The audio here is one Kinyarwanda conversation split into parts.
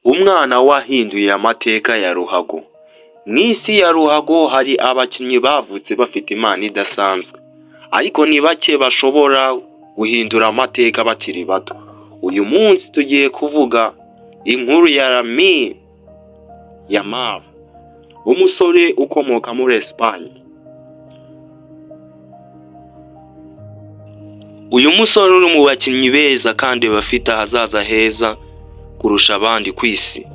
Umwana wahinduye amateka ya ruhago. Mu isi ya ruhago hari abakinnyi bavutse bafite impano idasanzwe, ariko ni bake bashobora guhindura amateka bakiri bato. Uyu munsi tugiye kuvuga inkuru ya Lamine Yamal, umusore ukomoka muri Espagne. Uyu musore uri mu bakinnyi beza kandi bafite ahazaza heza kurusha abandi ku isi.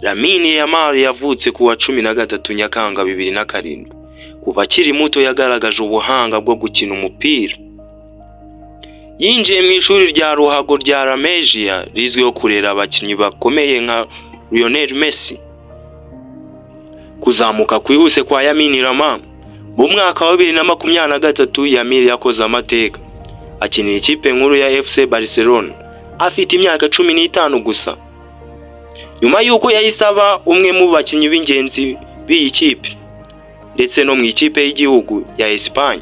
Lamine Yamal yavutse ku wa 13 Nyakanga 2007. Kuva akiri muto yagaragaje ubuhanga bwo gukina umupira. Yinjiye mu ishuri rya ruhago rya La Masia rizwiho kurera abakinnyi bakomeye nka Lionel Messi. Kuzamuka kwihuse kwa Lamine Yamal. Mu mwaka wa 2023 Yamal yakoze amateka, akinira ikipe nkuru ya FC Barcelona afite imyaka 15 gusa. Nyuma yuko yayisaba umwe mu bakinnyi b'ingenzi b'iyi kipe ndetse no mu ikipe y'igihugu ya Espagne.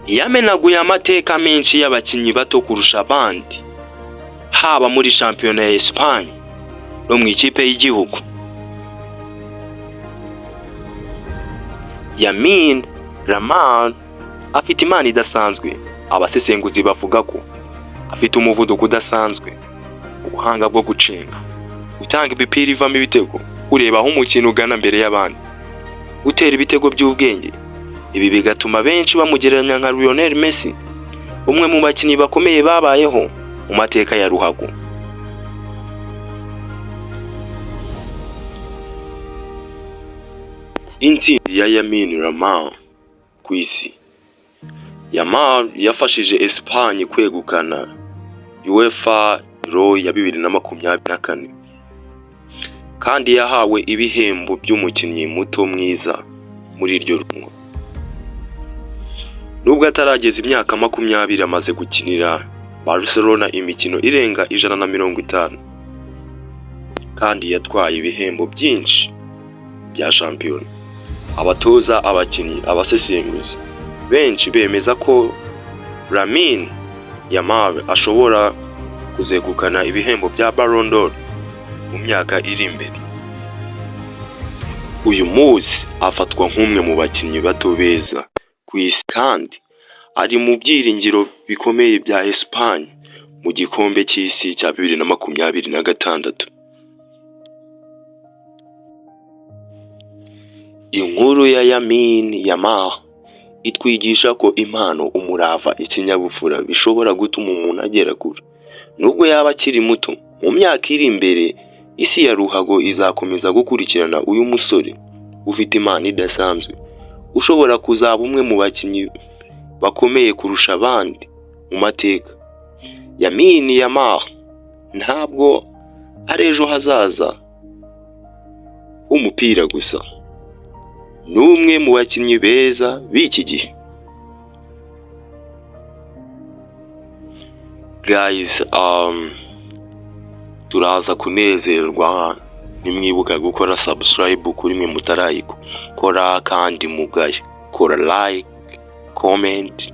Yamenaguye amateka menshi y'abakinnyi bato kurusha abandi, haba muri shampiyona ya Espagne no mu ikipe y'igihugu. Lamine Yamal afite impano idasanzwe. Abasesenguzi bavuga ko afite umuvuduko udasanzwe, ubuhanga bwo gucenga, gutanga imipira ivamo ibitego, kureba aho umukino ugana mbere y'abandi, gutera ibitego by'ubwenge. Ibi bigatuma benshi bamugereranya nka Lionel Messi, umwe mu bakinnyi bakomeye babayeho mu mateka ya ruhago. Intsinzi ya Lamine Yamal ku isi. Yamal yafashije Espagne kwegukana UEFA Euro ya 2024 kandi yahawe ibihembo by'umukinnyi muto mwiza muri iryo rungu. Nubwo atarageza imyaka 20 amaze gukinira Barcelona imikino irenga 150, kandi yatwaye ibihembo byinshi bya shampiyona. Abatoza, abakinnyi, abasesenguzi benshi bemeza ko Lamine Yamal ashobora kuzegukana ibihembo bya Ballon d'Or mu myaka iri imbere. Uyu munsi afatwa nk'umwe mu bakinnyi bato beza ku isi kandi ari mu byiringiro bikomeye bya Espagne mu gikombe cy'isi cya 2026. Inkuru ya Lamine Yamal itwigisha ko impano, umurava, ikinyabupfura bishobora gutuma umuntu agera kure. Nubwo yaba akiri muto, mu myaka iri imbere isi ya ruhago izakomeza gukurikirana uyu musore ufite impano idasanzwe, ushobora kuzaba umwe mu bakinnyi bakomeye kurusha abandi mu mateka. Lamine Yamal ntabwo ari ejo hazaza h'umupira gusa, n'umwe mu bakinnyi beza b'iki gihe. Guys, turaza kunezerwa nimwibuka gukora subscribe kuri mwe mutarayikora, kandi mugakora like, comment,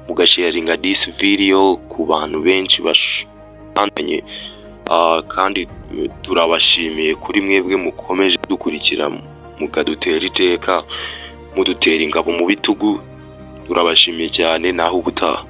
mugasharinga this video ku bantu benshi bashantanye. Kandi turabashimiye kuri mwebwe mukomeje dukurikira, mukadutera iteka, mudutera ingabo mu bitugu. Turabashimiye cyane, naho ubutaha.